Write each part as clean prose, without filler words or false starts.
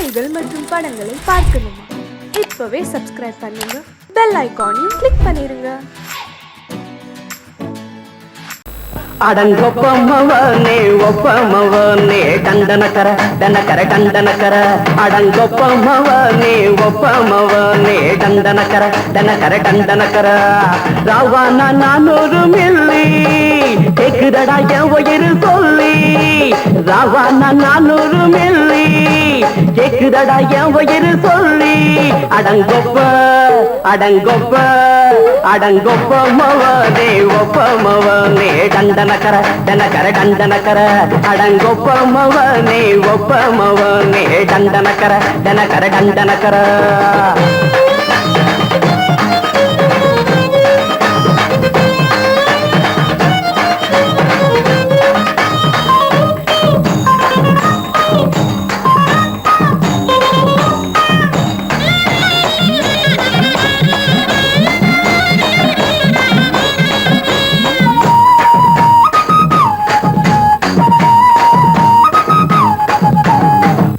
செய்திகள் மற்றும் படங்களை பார்க்கணுமா? இப்பவே சப்ஸ்கிரைப் பண்ணுங்க, பெல் ஐகானையும் கிளிக் பண்ணிருங்க. அடங்கொப்பமவனே ஒப்பமவனே டண்டனக்கர டனக்கர டண்டனக்கர அடங்கொப்பமவனே ஒப்பமவனே டண்டனக்கர டனக்கர டண்டனக்கர ராவானா 400 மில்லி கேக்குதடா என் உயிர் சொல்லி ராவானா 400 மில்லி கேக்குதடா என் உயிர் சொல்லி அடங்கொப்ப அடங்கொப்ப அடங்கொப்பமவனே ஒப்பமவனே டண்டனக்கர டனக்கர டண்டனக்கர அடங்கொப்பமவனே ஒப்பமவனே டண்டனக்கர டனக்கர டண்டனக்கர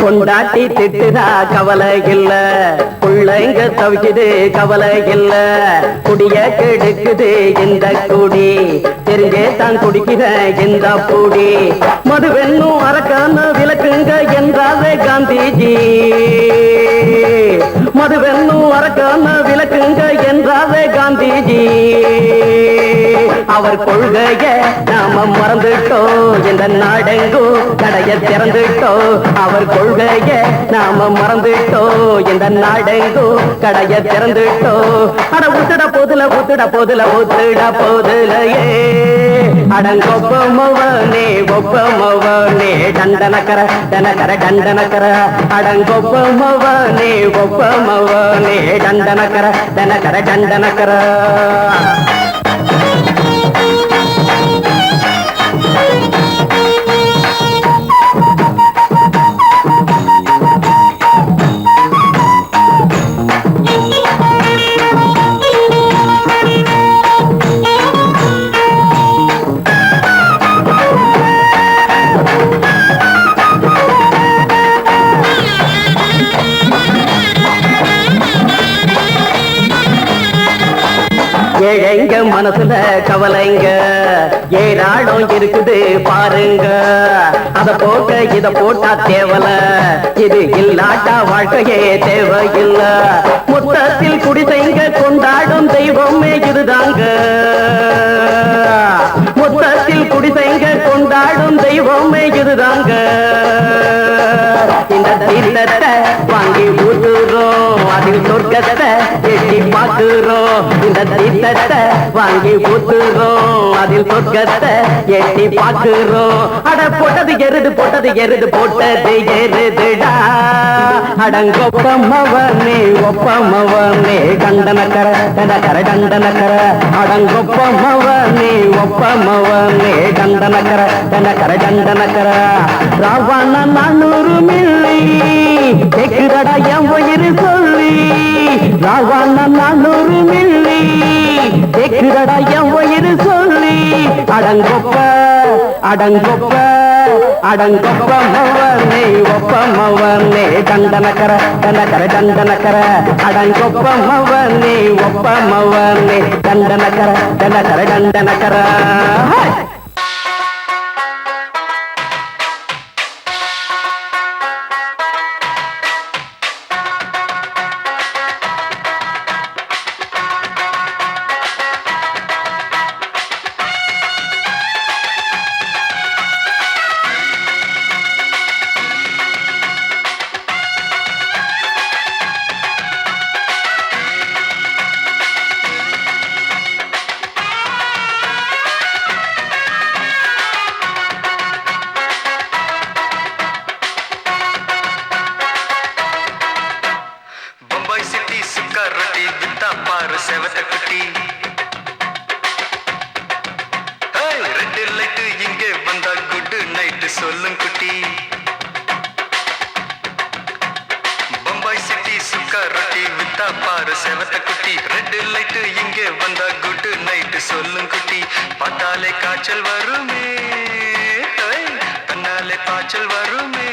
கொண்டாட்டி திட்டுதா கவலை இல்ல, பிள்ளைங்க தவிக்குது கவலை இல்ல, குடிய கெடுக்குது இந்த குடி, தெரிஞ்சே தான் குடிக்கிற இந்த பூடி, மதுவென்னும் அரக்கான விளக்குங்க என்றாரே காந்திஜி, மதுவென்னும் அரக்கான விளக்குங்க என்றாரே காந்திஜி, அவர் கொள்கைய நாம மறந்துட்டோம், இந்த நாடெங்கும் கடைய திறந்துட்டோம், அவர் கொள்கைய நாம மறந்துட்டோம், இந்த நாடெங்கும் கடைய திறந்துட்டோம், அட ஊத்துட போதுல ஊத்துட போதுல ஊத்துட போதுலையே அடங்கொப்பமவனே ஒப்பமவனே டண்டனக்கர டனக்கர டண்டனக்கர அடங்கொப்பமவனே ஒப்பமவனே டண்டனக்கர டனக்கர டண்டனக்கர ஏழைங்க மனசுல கவலைங்க ஏராளம் இருக்குது பாருங்க, அத போட்ட இத போட்டா தேவல, இது இல்லாட்டா வாழ்க்கையே தேவையில்ல, மொத்தத்தில் குடிசைங்க கொண்டாடும் தெய்வமே இதுதாங்க, மொத்தத்தில் குடிசைங்க கொண்டாடும் தெய்வமே இதுதாங்க, இந்த தீர்த்தத்தை வாங்கி ஊத்துறோம், அதில் சொர்க்கத்தை எட்டி பார்க்கிறோம், இந்த தீர்த்தத்தை வாங்கி ஊத்துறோம், அதில் சொர்க்கத்தை எட்டி பார்க்கிறோம், அட போட்டது எருது போட்டது எருது போட்டது எருதுடா அடங்கொப்பமவனே ஒப்பமவனே டண்டனக்கர டனக்கர டண்டனக்கர அடங்கொப்பமவனே ஒப்பமவனே டண்டனக்கர டனக்கர டண்டனக்கர ராவான 400 மில்லி கேக்குதடா என் உயிர் சொல்லி ராவான 400 மில்லி கேக்குதடா என் உயிர் சொல்லி அடங்கொப்ப அடங்கொப்ப அடங்கொப்பமவனே ஒப்பமவனே டண்டனக்கர டனக்கர டண்டனக்கர அடங்கொப்பமவனே ஒப்பமவனே டண்டனக்கர டனக்கர டண்டனக்கர சொல்லும் குட்டி பம்பாய் சிட்டி சுக்கா ரொட்டி வித்தா பாரு செவத்த குட்டி ரெட் லைட் இங்கே வந்தா குட் நைட் சொல்லும் குட்டி பார்த்தாலே காய்ச்சல் வருமே தன்னாலே காய்ச்சல் வருமே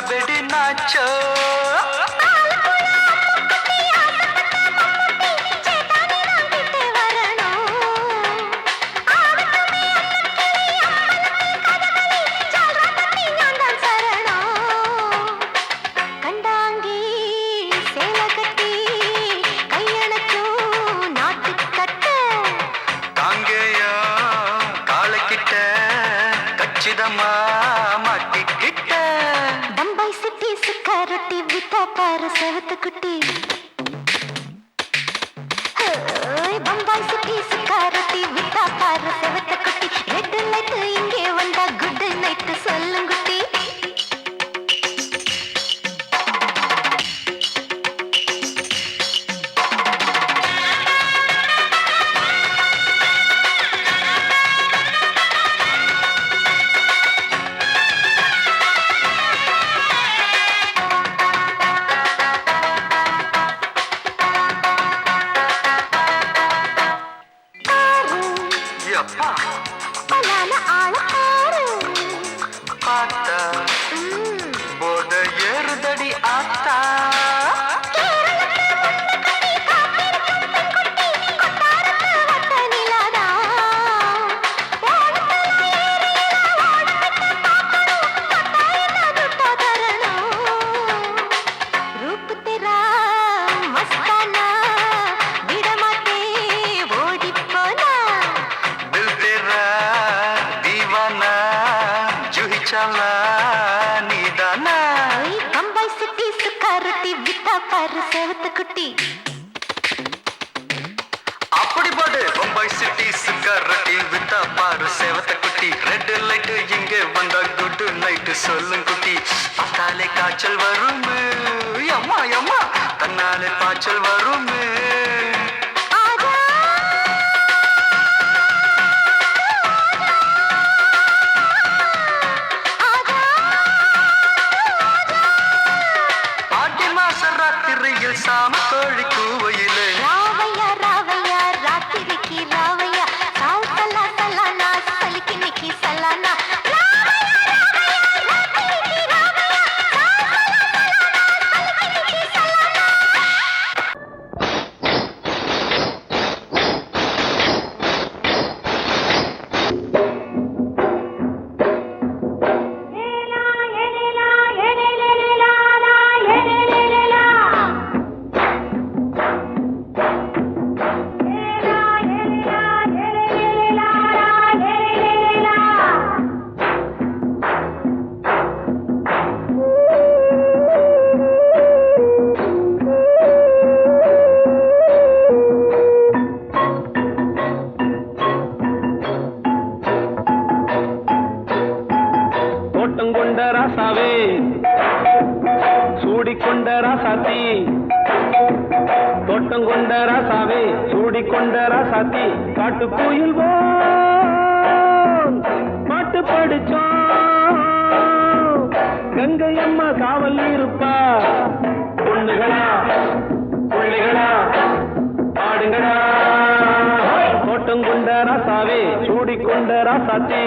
வெடி நாச்சோ மாட்டிக்கிட்ட பம்பாய் சிட்டி சுக்காரொட்டி வித்தா பாரு செவத்து குட்டி பம்பாய் சிட்டி சுக்காரொட்டி வித்தா பாரு செவத்து குட்டி ரெட் லைட் இங்கே வந்தா குட் நைட் சொல்லுங்குட்டி போத ஏறுதடி ஆத்தா பம்பாய் சிட்டி சுக்காரொட்டி வித்தா பாரு செவத்து குட்டி அப்படி போடு பம்பாய் சிட்டி சுக்காரொட்டி வித்தா பாரு செவத்த குட்டி ரெட் லைட் இங்கே வந்தா குட் நைட் சொல்லும் குட்டி பார்த்தாலே காய்ச்சல் வரும் அம்மா அம்மா தன்னாலே பாய்ச்சல் வரும் சாம கோழி கூவையிலே ராவையா ராவையா ராத்திரிக்கு ராவையா சால் சல்லா சல்லானா சலிக்கு நிக்கி சல்லானா ராசாவே சூடிக்கொண்ட ராசாத்தி தோட்டம் கொண்ட ராசாவே சூடிக்கொண்ட ராசாத்தி காட்டு கோயில் பாட்டு படிச்சோம் கங்கை அம்மா காவல் இருப்பா பொண்ணுகளா பிள்ளைகளா ஆடுங்களா தோட்டம் கொண்ட ராசாவே சூடிக்கொண்ட ராசாத்தி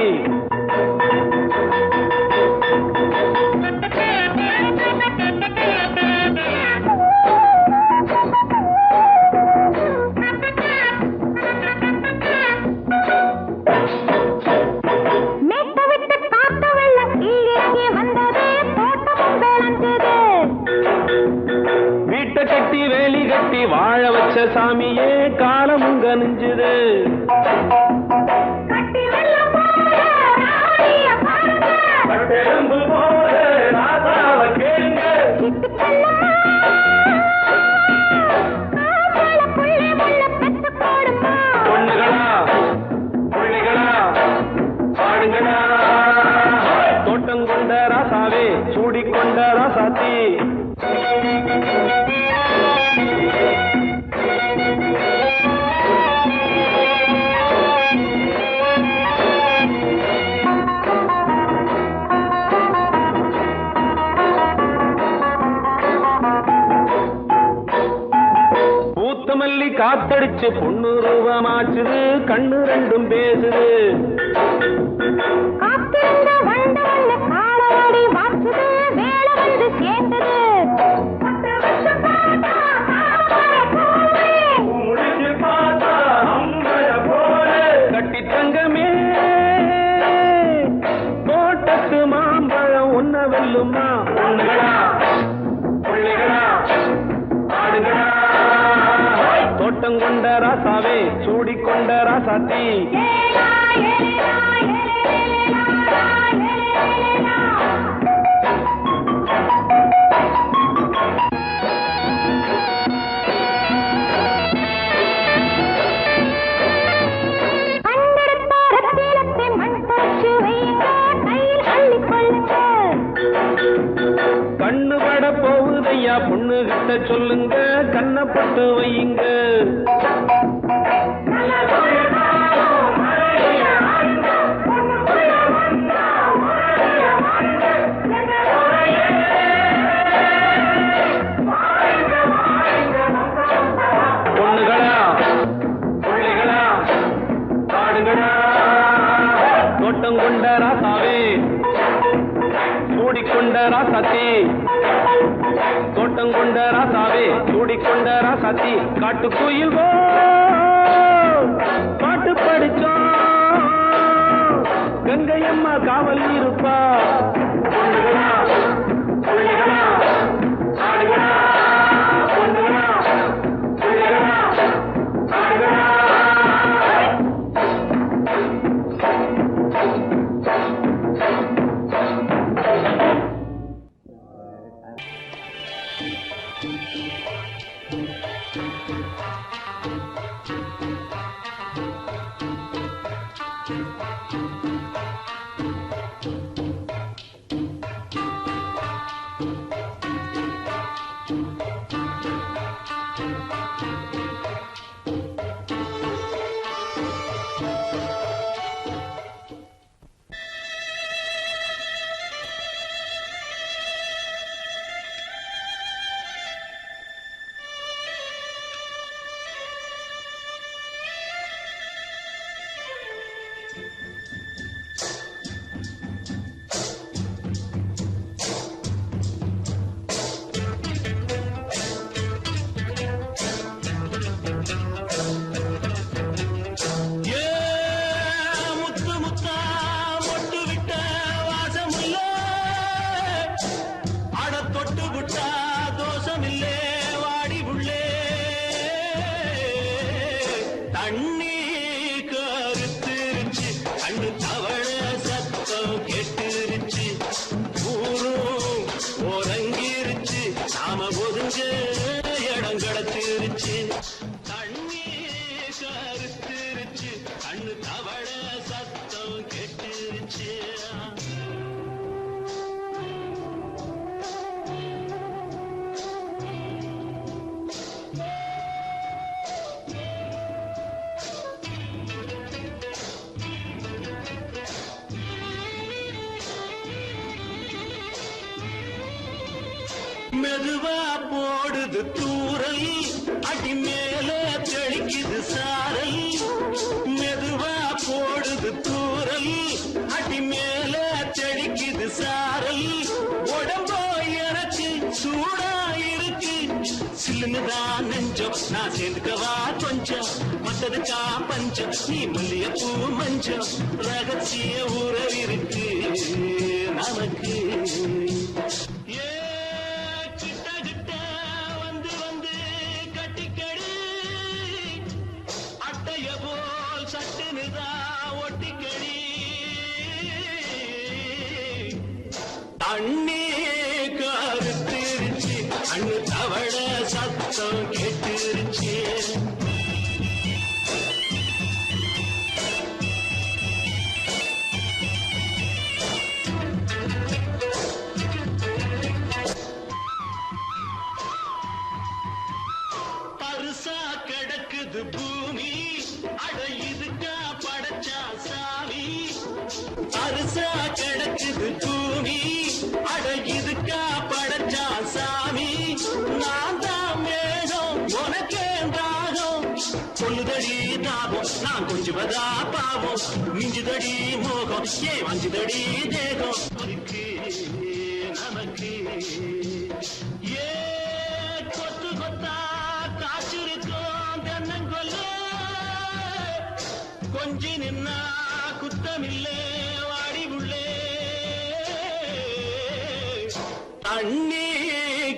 கட்டி வேலி கட்டி வாழ வச்ச சாமியே காலமும் கனிஞ்சுது பொண்ணுகளா பிள்ளைகளா பாடுங்களா தோட்டம் கொண்ட ராசாவே சூடிக்கொண்ட ராசாத்தி மல்லி காத்தடிச்சு பொண்ணு ரூபமாச்சுது கண்ணு ரெண்டும் பேசுது காத்திருந்த வண்டு காலவாடி வாச்சுது வேலை கொண்ட ராசாவே சூடிக்கொண்ட ராசாத்தி கண்ணு பட போகுதையா பொண்ணு கிட்ட சொல்லுங்க கண்ணப்பட்டு வையுங்க பொண்ணுகளா பிள்ளைகளா காடுகளா தோட்டம் கொண்ட ராசாவே சூடிக்கொண்ட ராசாத்தி தோட்டம் கொண்ட ராசாவே சூடிக்கொண்ட ராசாத்தி காட்டுக்குயில் பாட்டு படிச்சோம் கங்கையம்மா காவல் இருப்பா பொண்ணுகளா பிள்ளைகளா ஆடுகளா பொண்ணுகளா பிள்ளைகளா ஆடுகளா மெதுவா போடுது தூரல் அடி மேல தெளிக்குது சாரல் மெதுவா போடுது தூரல் அடி மேல தெளிக்குது சாரல் உடம்போ எனக்கு சூடா இருக்கு சில்லுதான் நெஞ்சம் நான் சேர்ந்துக்கவா கொஞ்சம் மத்ததுக்கா பஞ்சம் நீ மல்லியப்பூ மஞ்சம் ரகசிய உறவிருக்கு நமக்கு தண்ணி கருத்திருச்சு அண்ணு தவள சத்தம் கேட்டுருச்சு பருசா கிடக்குது பூமி அட இதுக்கா படைச்சா சாமி பருசா கிடக்குது பூமி அட இதுக்கா படைச்சா சாமி நான் தான் மேகம் உனக்கே தாகம் சொல்லுதடி தாபம் நான் கொஞ்சுவதா பாவம் மிஞ்சுதடி மோகம் ஏ வஞ்சுதடி தேகம் நமக்கு ஏ கொத்து கொத்தா காய்ச்சிருக்கோம் தென்னங்கொல்ல கொஞ்சி நின்னா குத்தமில்லே வாடி உள்ளே தண்ணி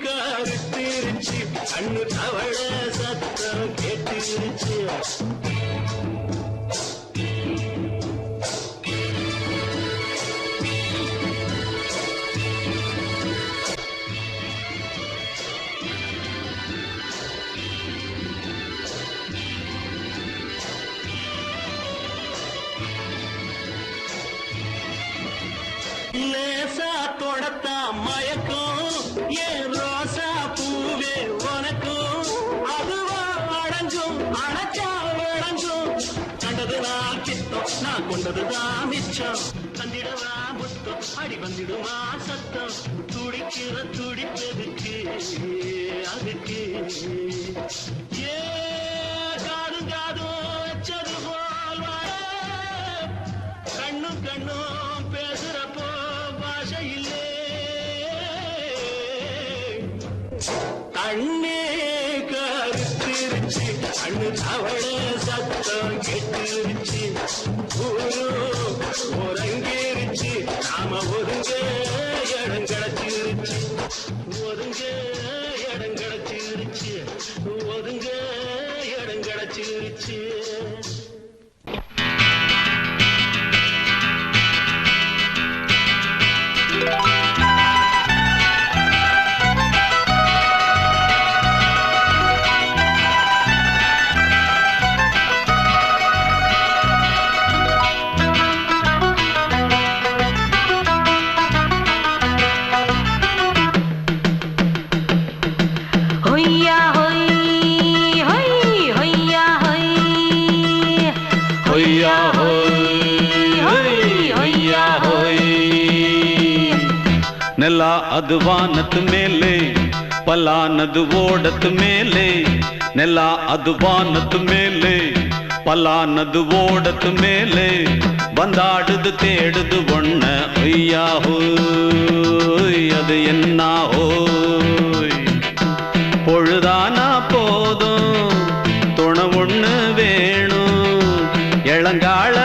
கருத்திருச்சு கண்ணு தவள சத்தம் கேட்டுருச்சு லேசா தொடத்தா மயக்கும் ஏன் ரோசா பூவே உனக்கும் அதுவா அடங்கும் அடைச்சா விளங்கும் கண்டதுதான் கித்தம் நான் கொண்டதுதான் மிச்சம் தந்திடவா முத்தம் அடி வந்துடுமா சத்தம் துடிக்கிற துடிப்பதுக்கு அதுக்கு ஏ காதும் காதும் வச்சது போல் வர கண்ணும் கண்ணும் பேசுறப்போ பாஷை இல்லே கண்ணே கருத்திருச்சு கண்ணு தவள சத்தம் கெட்டுருச்சு ஒருங்கிருச்சு நாம ஒருங்க இடம் கிடைச்சிருச்சு ஒருங்க இடம் கிடைச்சிருச்சு ஒருங்க இடம் கிடைச்சிருச்சு ನೆಲ ಅದು ವಾನದ ಮೇಲೆ ಪಲಾನದು ಓಡದ ಮೇಲೆ ನೆಲ ಅದು ವಾನದ ಮೇಲೆ ಪಲಾನದು ಓಡದ ಮೇಲೆ ಬಂದಾಡುದು தேடுது ஒண்ண ஐயா ஹோய் அது என்ன ஹோய் பொழுதானா போதும் துணை ஒண்ணு வேணும் இளங்கால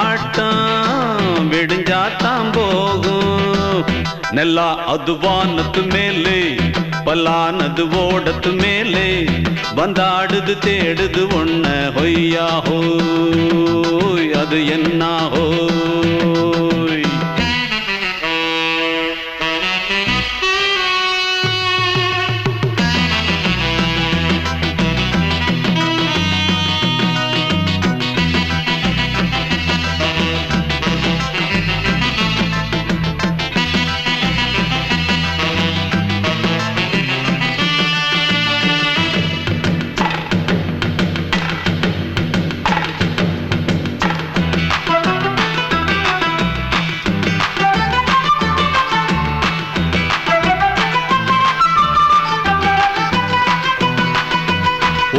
ஆட்டம் விடிஞ்சாத்தான் போகும் ನೆಲ ಅದು ವಾನದ ಮೇಲೆ ಪಲಾನದು ಓಡದ ಮೇಲೆ ಬಂದಾಡುದು தேடுது ஒண்ண ಹೊಯ್ಯಾ ಹೋಯ್ ಅದು என்ன ಹೋಯ್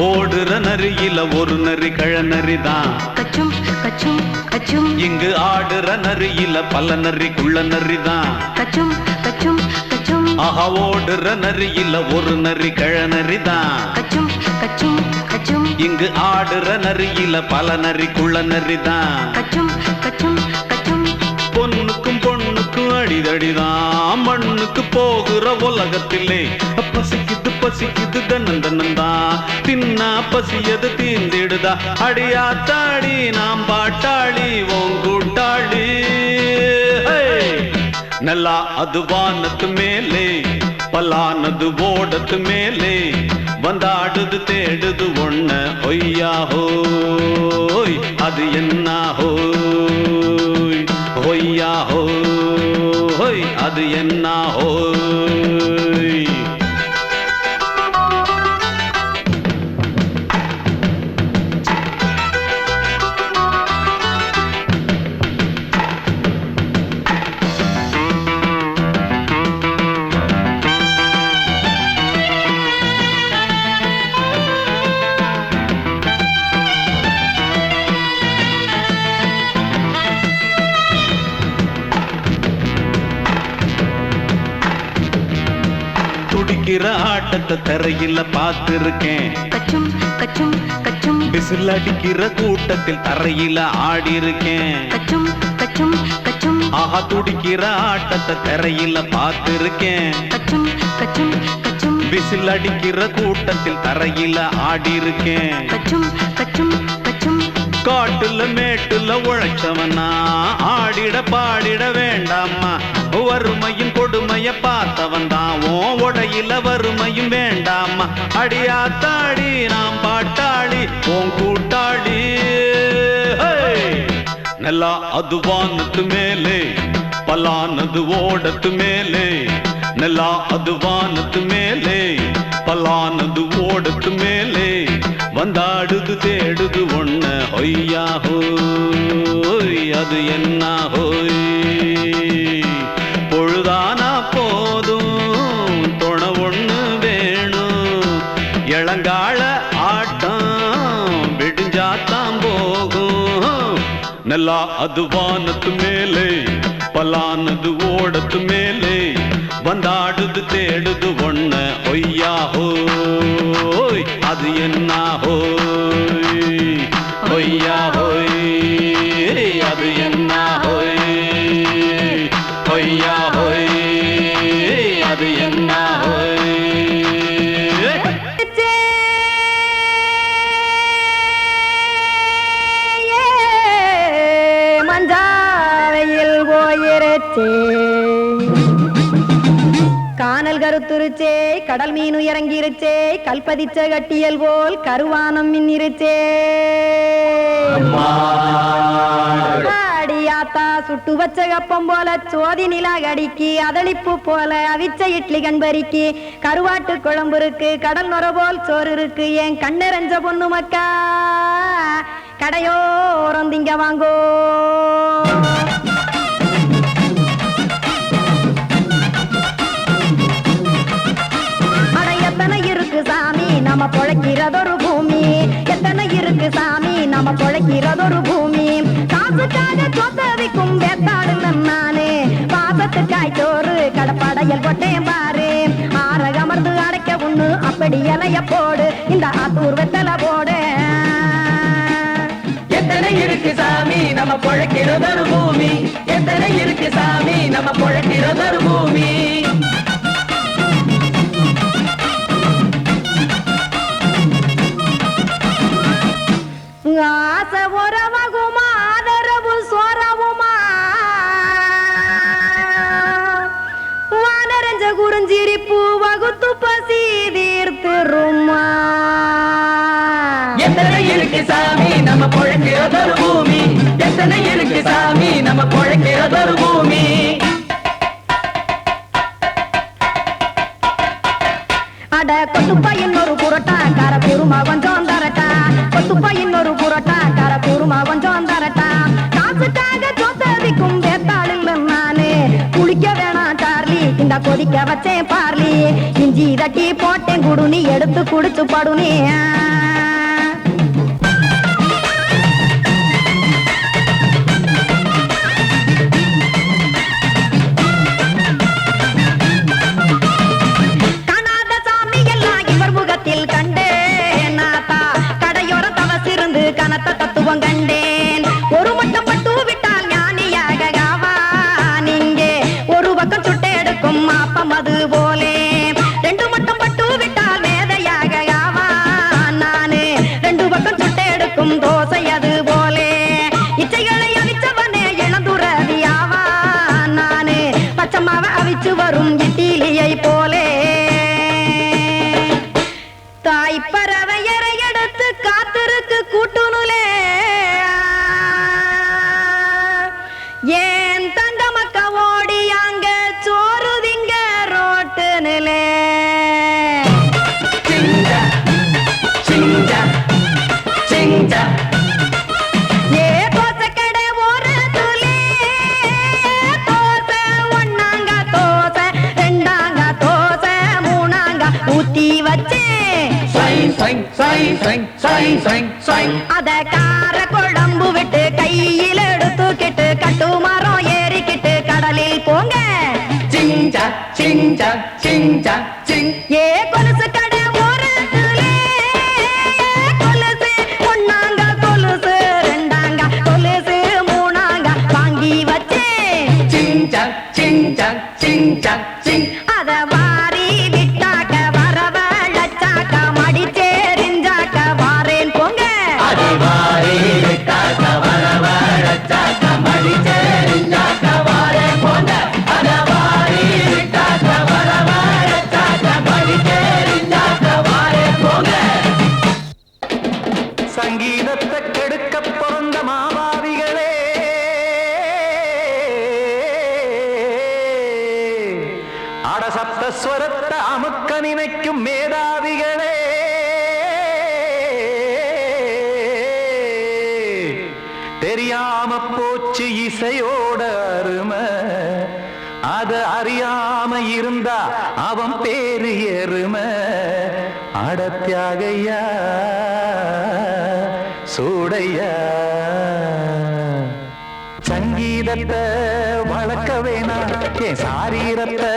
ஓடுற நரியில ஒரு நரி கழநரிதான் கச்சும் கச்சும் கச்சும் இங்கு ஆடுற நரியில பல நரிக்குள்ள நரிதான் கச்சும் கச்சும் கச்சும் ஆஹா ஓடுற நரியில ஒரு நரி கழநரிதான் கச்சும் கச்சும் கச்சும் இங்கு ஆடுற நரியில பல நரிக்குள்ள நரிதான் கச்சும் கச்சும் கச்சும் பொண்ணுக்கும் பொண்ணுக்கும் அடிதடிதான் மண்ணுக்கு போகிற உலகத்திலே பசிக்குது பசிக்குது தன்னந்தனந்தான் தின்னா பசியது தீந்திடுதா அடியாத்தாடி நாம் பாட்டாளி ஓங்கூட்டாளி ನೆಲ ಅದು ವಾನದ ಮೇಲೆ ಪಲಾನದು ಓಡದ ಮೇಲೆ ಬಂದಾಡುದು தேடுது ஒண்ண ஒய்யா ஹோய் அது என்ன ஹோய் ஒய்யா ஹோய் அது என்ன ஹோய் துடிக்கிற ஆட்டத்தை தரையில பார்த்திருக்கேன் கச்சும் கச்சும் கச்சும் விசில் அடிக்கிற கூட்டத்தில் தரையில ஆடி இருக்கேன் கச்சும் கச்சும் கச்சும் ஆஹா துடிக்கிற ஆட்டத்தை தரையில பார்த்திருக்கேன் கச்சும் கச்சும் கச்சும் விசில் அடிக்கிற கூட்டத்தில் தரையில ஆடி இருக்கேன். கச்சும் கச்சும் கச்சும் காட்டுல மேட்டுல உழைச்சவனா ஆடிட பாடிட வேண்டாமா. வறுமையும் கொடுமைய பார்த்தவன் தான் உடையில வறுமையும் வேண்டாமா. அடியாத்தாடி நாம் பாட்டாளி உன் கூட்டாளி. நல்லா அது வானத்து மேலே பலானது ஓடத்து மேலே. நல்லா அது வானத்து மேலே பலானது ஓடத்து மேலே. வந்தாடுது தேடுது ஒண்ண ஒய்யா ஹோய் அது என்ன ஹோய். பொழுதானா போதும் தொண ஒண்ணு வேணும். இளங்கால ஆட்டம் விடிஞ்சாத்தான் போகும். நல்லா அது வானத்து மேலே பலானது ஓடத்து மேலே. வந்தாடுது தேடுது ஒண்ண ஒய்யா ஹோய் அது என்ன ஹோய். ஒய்யா ஹோய் அது என்ன ஹோய். ஒய்யா ஹோய் அது என்ன ஹோய். மஞ்சாவையில் போயிருச்சே கானல் கருத்துருச்சே கடல் மீன் இறங்கிருச்சே கல்பதிச்ச கட்டியல் போல் கருவானம் மின்னிருச்சே. அடியாத்தா சுட்டு வச்ச கப்பம் போல சோதி நிலா கடிக்கு அதளிப்பு போல அவிச்ச இட்லி கண்பறிக்கு கருவாட்டு குழம்பு இருக்கு கடல் நுர போல் சோறு இருக்கு. என் கண்ணெரஞ்ச பொண்ணு மக்கா கடையோரம் திங்க வாங்கோ. எத்தனை இருக்கு சாமி நம்ம பொழைக்கிறதொரு பூமி. எத்தனை இருக்கு சாமி நம்ம பொழைக்கிறதொரு பூமி. காசுக்காக சொத்தவிக்கும் வேத்தாடு நானே பாசத்துக்காய் சோறு கடப்படையல் கொட்டேன் பாரு. ஆற அமர்ந்து அடைக்க ஒண்ணு அப்படி இலைய போடு இந்த ஆத்தூர் வெத்தலை போடு. எத்தனை இருக்கு சாமி நம்ம பொழைக்கிறதொரு பூமி. எத்தனை இருக்கு சாமி நம்ம பொழைக்கிறதொரு பூமி. ஆசை உறவகுமா ஆதரவு சோறவுமா வானரஞ்ச குறிஞ்சிரிப்பு வகுத்து பசி தீர்த்துருமா. எத்தனை இருக்கு சாமி நம்ம பொழைக்கிறதொரு பூமி. எத்தனை இருக்கு சாமி நம்ம பொழைக்கிறதொரு பூமி. அட கொத்துப்பா இன்னொரு புரோட்டா கார குருமா கொஞ்சம் தரட்டா. கொத்துப்பா இன்னொரு புரோட்டா கார குருமா கொஞ்சம் தரட்டா. காசுக்காக சொத்ததிக்கும் வேத்தாளில் நானு குளிக்க வேணாம் சார்லி இந்த கொதிக்க வச்சேன் பார்லி. இஞ்சி தட்டி போட்டேன் குடுனி எடுத்து குடிச்சு படுனி. கனத்த தத்துவம் கண்டேன் ஒரு மட்டம் பட்டு விட்டால் ஞானியாக காவா. நீங்கே ஒரு பக்கம் சுட்டு எடுக்கும் மாப்பம் அது போலே. ரெண்டு மட்டம் பட்டு விட்டால் மேதையாக காவா. நானு ரெண்டு பக்கம் சுட்டு எடுக்கும் தோசை அது போலே. இச்சைகளை அவிச்சவனே இளந்துறவியாவா. நானு பச்சமாவ அவிச்சு வரும் இட்டிலியை போலே. தாய் பறவையரை எடுத்து காத்திருக்கு கூட்டுனுலே. ஏன் தங்க மக்க ஓடி அங்க சோறுதிங்க ரோட்டு நிலே. ஏ தோசை கடை ஒரு துளி தோசை ஒன்னாங்க தோசை ரெண்டாங்க தோசை மூணாங்க ஊத்தி வச்சே. அத கார குழம்பு விட்டு கையில் எடுத்துக்கிட்டு கட்டுமரம் ஏறிக்கிட்டு கடலில் போங்க. ஏ கொலுசு கடை ஓரத்திலே கொலுசு ஒன்னாங்க கொலுசு ரெண்டாங்க கொலுசு மூணாங்க வாங்கி வச்சேன். அத வாரி விட்டாக்க வர இசையோட அருமை அத அறியாம இருந்தா அவன் பேரு எருமை அடத்தியாகையா சூடையா சங்கீதத்தை வளர்க்க வேணாம் என் சாரீரத்தை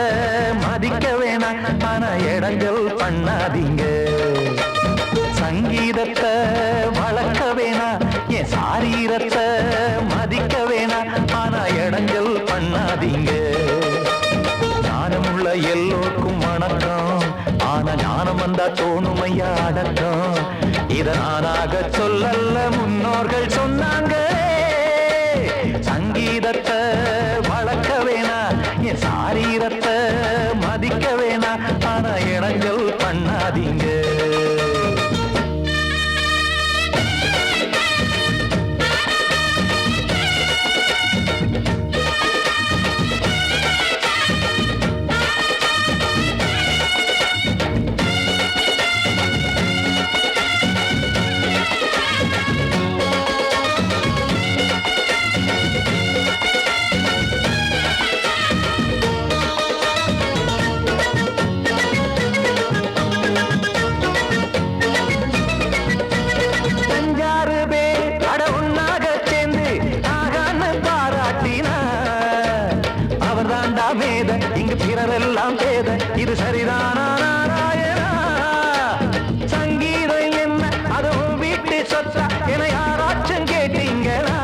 மதிக்க வேணாம் ஆனா இடங்கள் பண்ணாதீங்க சங்கீதத்தை வளர்க்க வேணாம் என் சாரீரத்தை மதிக்க வேணாம் ஆனா இடங்கள் பண்ணாதீங்க ஞானமுள்ள எல்லோருக்கும் வணக்கம் ஆனா ஞானம் வந்தா தோணுமையா அடக்கம் இத நானாக சொல்லல்ல முன்னோர்கள் சொன்னாங்க சங்கீதத்தை வளர்க்க வேணா என் சாரீரத்தை மதிக்க வேணா ஆனா இடங்கள் பண்ணாதீங்க இங்கு பிறரெல்லாம் பேத இது சரிதானா நாராயணா சங்கீதம் என்ன அதுவும் வீட்டு சொத்தா என யாராச்சும் கேட்டீங்களா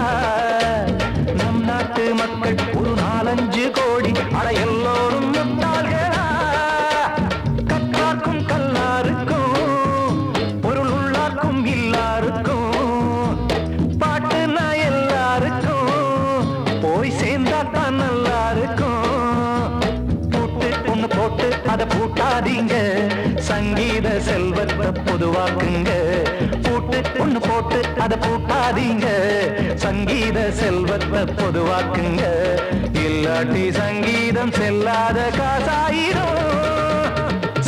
நம் நாட்டு மக்கள் ஒரு 4-5 கோடி அட எல்லோரும் முட்டாள்களா கற்றார்க்கும் கல்லாருக்கும் பொருள் உள்ளார்க்கும் இல்லாருக்கும் பாட்டுனா எல்லாருக்கும் போய் சேர்ந்தா தான் நல்லா இருக்கும் போட்டு அத பூட்டாதீங்க சங்கீத செல்வத்தை பொதுவாக்குங்க ஒண்ணு போட்டு அத பூட்டாதீங்க சங்கீத செல்வத்தை பொதுவாக்குங்க இல்லாட்டி சங்கீதம் செல்லாத காசாயிரும்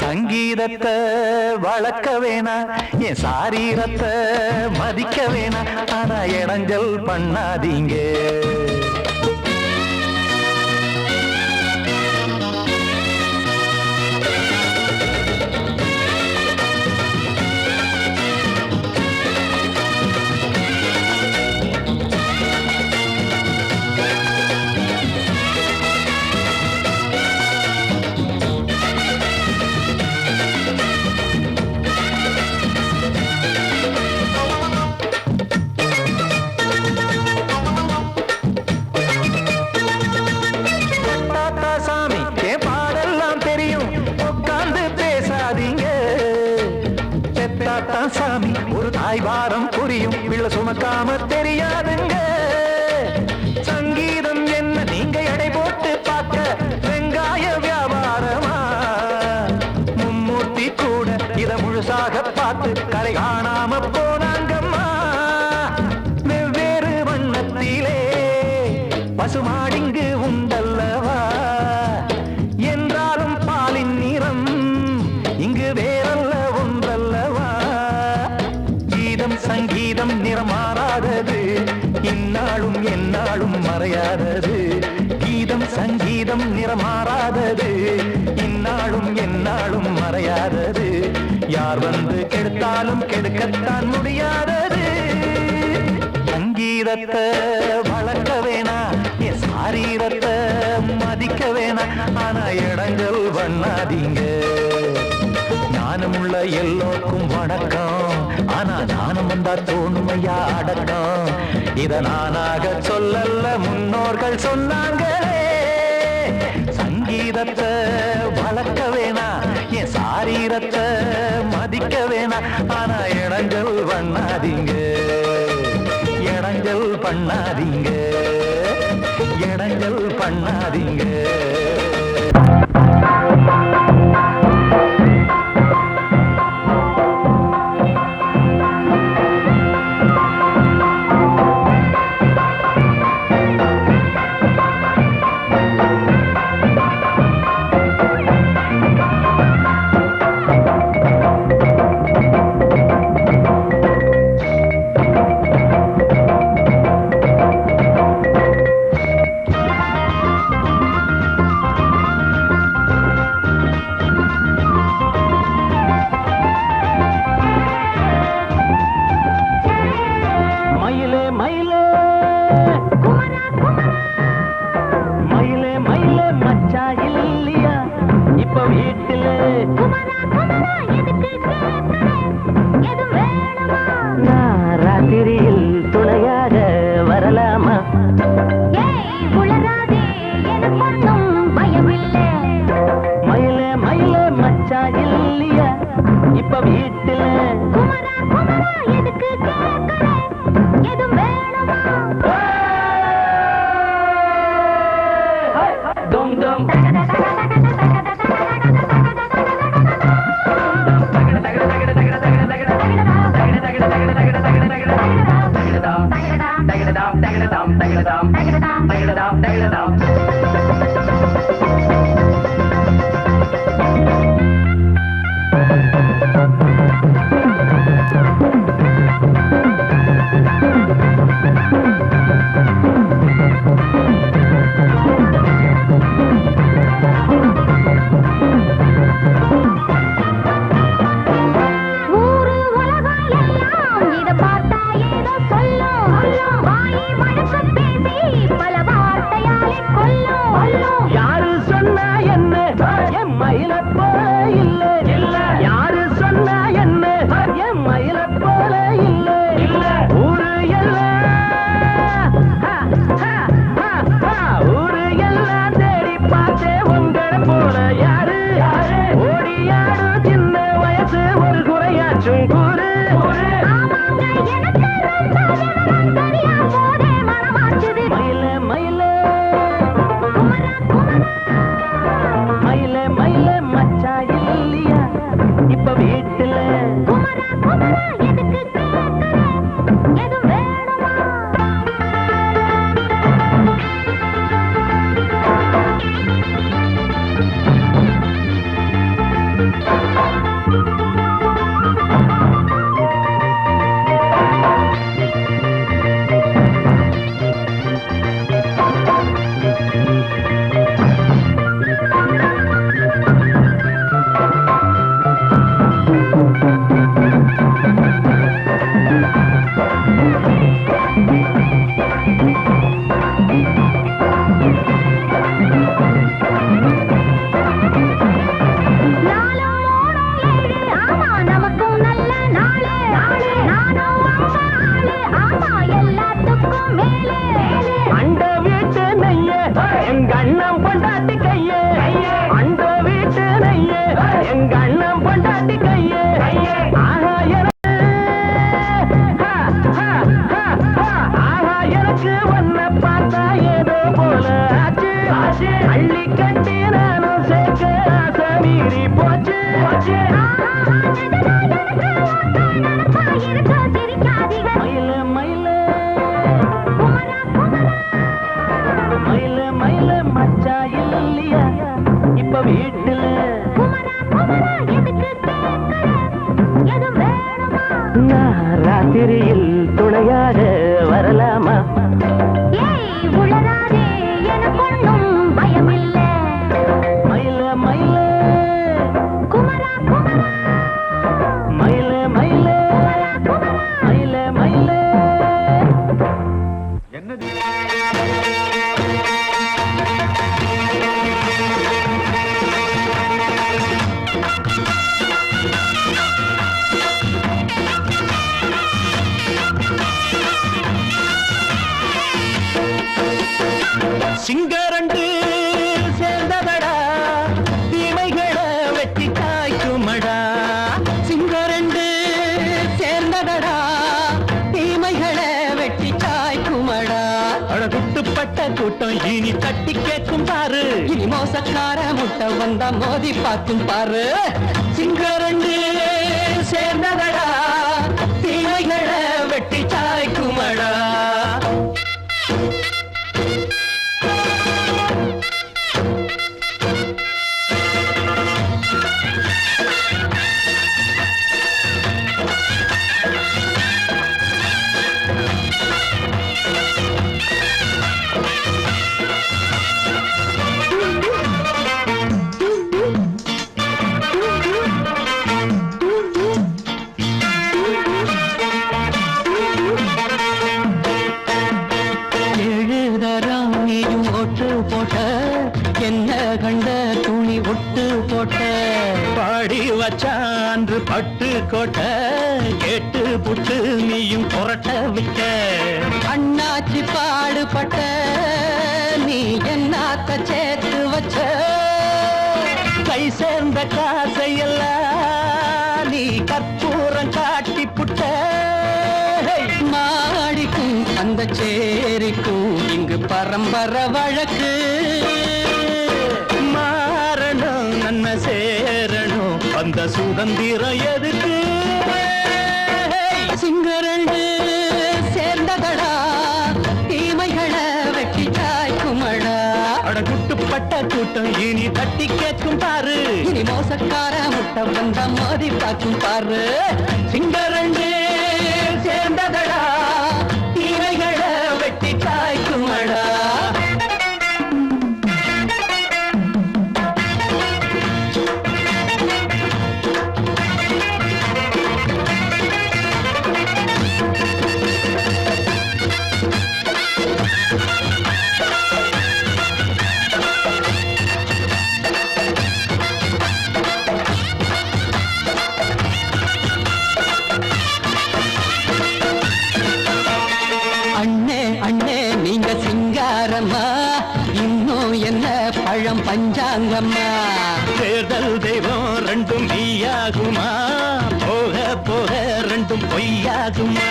சங்கீதத்தை வளர்க்க வேணா என் சாரீரத்தை மதிக்க வேணா ஆனா இடைஞ்சல் பண்ணாதீங்க சாமி ஒரு தாய் வாரம் புரியும் பிள்ளை சுமக்காம தெரியாதுங்க சங்கீதம் என்ன நீங்க எடை போட்டு பார்க்க வெங்காய வியாபாரமா மும்மூர்த்தி கூட இத முழுசாக பார்த்து கரை காணாம போனாங்கம்மா வெவ்வேறு வண்ணத்திலே பசுமாடிங்கு உண்டல்லவா என்றாலும் பாலின் நிறம் இங்கு வேறல்ல ஒன்றல்லவா சங்கீதம் நிறமாறாதது இந்நாளும் எந்நாளும் மறையாதது கீதம் சங்கீதம் நிறமாறாதது இந்நாளும் எந்நாளும் மறையாதது யார் வந்து கெடுத்தாலும் கெடுக்கத்தான் முடியாதது சங்கீதத்தை வளர்க்க வேணா என் சாரீரத்தை மதிக்க வேணா ஆனா இடங்கள் பண்ணாதீங்க ஞானமுள்ள எல்லோருக்கும் வணக்கம் ஆனா ஞானம் வந்தா தோணுமையா அடக்கம் இத நானாக சொல்லல்ல முன்னோர்கள் சொன்னாங்களே சங்கீதத்தை வளர்க்க வேணா என் சாரீரத்தை மதிக்க வேணா ஆனா இடங்கள் பண்ணாதீங்க இடங்கள் பண்ணாதீங்க இடங்கள் பண்ணாதீங்க நான் ராத்திரியில் துணையாக வரலாமா? மயிலே மயிலே மச்சான் இல்லையா இப்ப வீட்டுல? தம் தம் யாரு சொன்னா என்ன என் மயில போல இல்ல இல்ல. யாரு சொன்னா என்ன என் மயில போல இல்ல இல்ல. ஊரு எல்லாம் ஊரு எல்லாம் தேடி பார்த்தே உங்களை போல யாரு ஓடியாடு சின்ன வயசு ஒரு குறையாச்சும் கூறு. மயில மயில மயில மயில மச்சா இல்லையா இப்ப வீட்டுல? அண்ட வீட்டு நெய்ய எங்க அண்ணன் பொண்டாட்டி கையே. அண்ட வீட்டு நெய்ய எங்க அண்ணன் பொண்டாட்டி கையே. ஆஹா எனக்கு ஒன்ன பார்த்தா ஏதோ போல ஆச்சு. அள்ளி கட்டி நானும் சேர்க்க ஆசை மீறி போச்சு. மயில மயில மயில மயில மச்சா இல்லையா இப்ப வீட்டுல? நான் ராத்திரியில் துணையாக வரலாமா? மயில மயில மயில மயில மயில மயில சிங்கரண்டு சேர்ந்ததடா தீமைகளை வெட்டி காய்க்குமடா. சிங்கரண்டு சேர்ந்ததடா தீமைகளை வெட்டி காய்க்குமடா. அழகுட்டுப்பட்ட கூட்டம் இனி தட்டி கேட்கும் பாரு. இனி மோசக்கார முட்டை வந்தா மோதி பார்க்கும் பாரு. சிங்கரண்டு சேர்ந்ததடா தீமைகளை வெட்டி காய்க்குமடா. பட்டு கோட்டை கேட்டு புட்டு நீயும் புரட்ட விட்ட அண்ணாச்சி பாடுபட்ட நீ என்னாத்த சேர்த்து வச்ச கை சேர்ந்த காசையெல்லாம் நீ கற்பூரம் காட்டி புட்ட மாடிக்கும் அந்த சேரிக்கும் இங்கு பரம்பரை வழக்கு மாறணும் நன்மை சேரணும் அந்த சுதந்திரம் எதுக்கு சிங்கரண்டு சேர்ந்ததடா தீமைகளை வெட்டி சாய்க்குமடா அடகுட்டுப்பட்ட கூட்டம் இனி தட்டி கேட்கும் பாரு இனி மோசக்கார முட்டை வந்த மோதி பார்க்கும் பாரு சிங்கரண்டு சேர்ந்ததடா தீமைகளை வெட்டி சாய்க்குமடா இன்னும் என்ன பழம் பஞ்சாங்கம்மா தேர்தல் தெய்வம் ரெண்டும் மெய்யாகுமா போக போக ரெண்டும் பொய்யாகுமா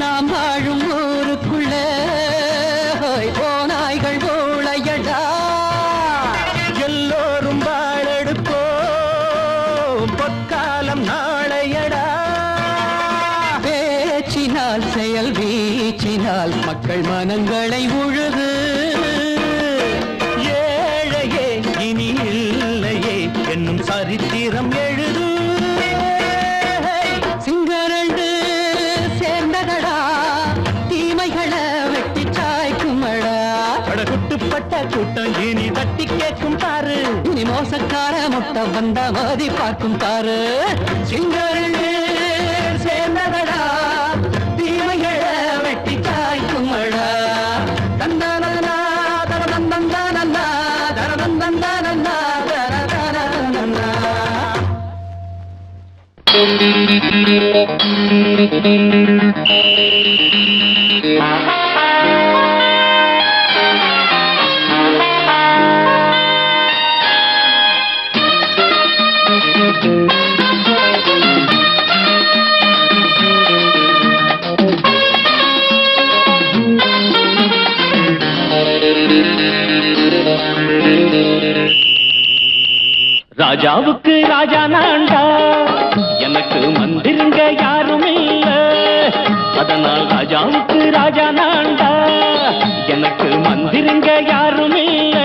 நாம் வாழும் ஊருக்குள்ள போனாய்கள் ஊழையடா எல்லோரும் வாழெடுப்போம் பொற்காலம் நாளையடா பேச்சினால் செயல் வீச்சினால் மக்கள் மனங்களை உழுது ஏழையே இனி இல்லையே என்னும் சரித்திரம் எழுது சிங்கரண்டு சேர்ந்ததடா தீமைகளை வெட்டி சாய்க்குமடா படகுட்டுப்பட்ட கூட்டம் இனி தட்டி கேட்கும் பாரு இனி மோசக்கார முட்டை வந்த மோதி பார்க்கும் பாரு சிங்கரண்டு சேர்ந்ததடா தீமைகளை வெட்டி சாய்க்குமடா தந்தானதனா தரதந்தந்தானந்தா தரதந்தந்தானந்தா தரதந்தந்தானந்தா ராஜாவுக்கு ராஜா நான்டா எனக்கு மந்திருங்க யாரும் இல்ல அதனால் ராஜாவுக்கு ராஜா நான்டா எனக்கு மந்திருங்க யாரும் இல்ல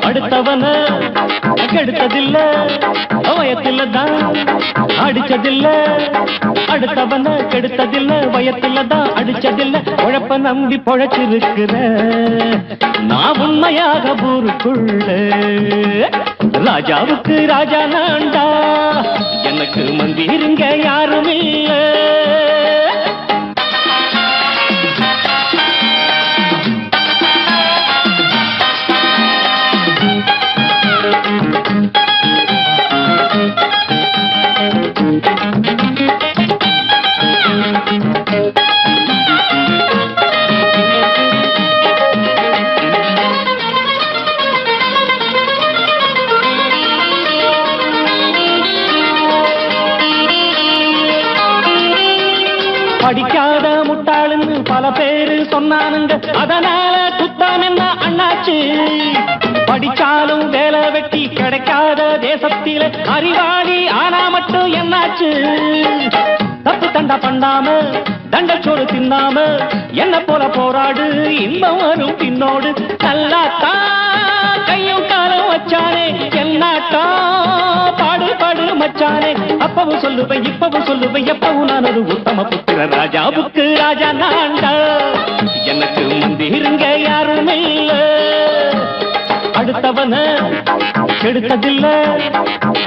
அடுத்தவன கெடுத்ததில்ல வயத்தில தான் அடிச்சதில்ல அடுத்தவன கெடுத்ததில்ல வயத்தில தான் அடிச்சதில்ல உழப்ப நம்பி பொழைச்சிருக்கிற நான் உண்மையாக ஊருக்குள்ள ராஜாவுக்கு ராஜா நான்டா எனக்கு மந்திருங்க யாரும் இல்ல படிக்காத முட்டாளுன்னு பல பேரு சொன்னானுங்க அதனால குத்தம் என்ன அண்ணாச்சு படிச்சாலும் வேலை வெட்டி கிடைக்காத தேசத்தில அறிவாளி ஆனா மட்டும் என்னாச்சு தப்பு தண்டா பண்ணாம தண்டச்சோறு தின்னாம என்ன போல போராடு இன்பம் வரும் பின்னோடு நல்லாத்தான் கையும் காலம் வச்சானே என்னாட்டா பாடு பாடு மச்சானே அப்பவும் சொல்லுவேன் இப்பவும் சொல்லுவேன் எப்பவும் நான் ஒரு உத்தம புத்திர ராஜாவுக்கு ராஜா நான்டா எனக்கு மந்திருங்க யாரும் இல்ல அடுத்தவன கெடுத்ததில்ல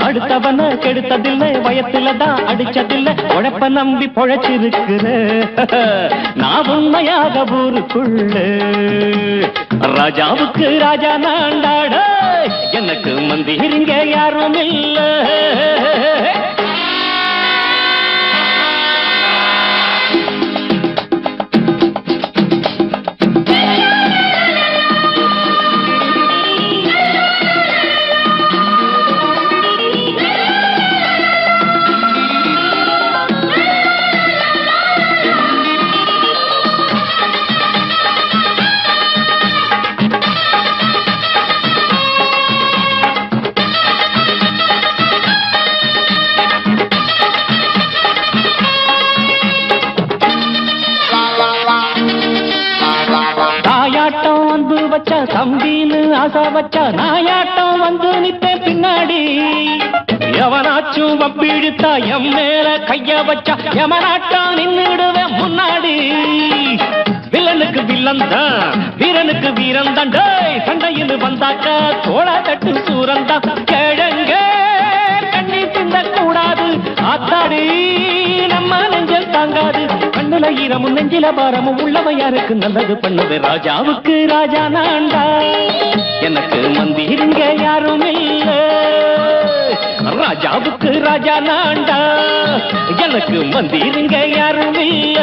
அடுத்தவன கெடுத்ததில்லை, வயத்துல தான் அடிச்சதில்லை, உழைப்ப நம்பி பொழைச்சிருக்கிற நான் உண்மையாக ஊருக்குள்ள ராஜாவுக்கு ராஜா நாண்டாட, எனக்கு மந்திரிங்க யாரும் இல்ல. தம்பின்னு ஆசா வச்சா நாயாட்டம் வந்து நிப்பேன் பின்னாடி, எவனாச்சும் வப்பிழுத்தா எம் மேல கைய வச்சா எவனாட்டம் நின்னுடுவேன் முன்னாடி. வில்லனுக்கு வில்லன் தான், வீரனுக்கு வீரன் தான், சண்டையில் வந்தாக்கா தோளா தட்டு சூரன் தான். கிழங்க கண்ணி திந்த கூடாது ஆத்தாடி, நம்ம நெஞ்சல் தாங்காது, கண்ணுல ஈரமும் நெஞ்சில பாரமும் உள்ளவன் யாருக்கு நல்லது பண்ணுது. ராஜாவுக்கு ராஜா நான்டா, எனக்கு மந்திரிங்க யாரும் இல்ல. ராஜாவுக்கு ராஜா நான்டா, எனக்கு மந்திரிங்க யாரும் இல்ல.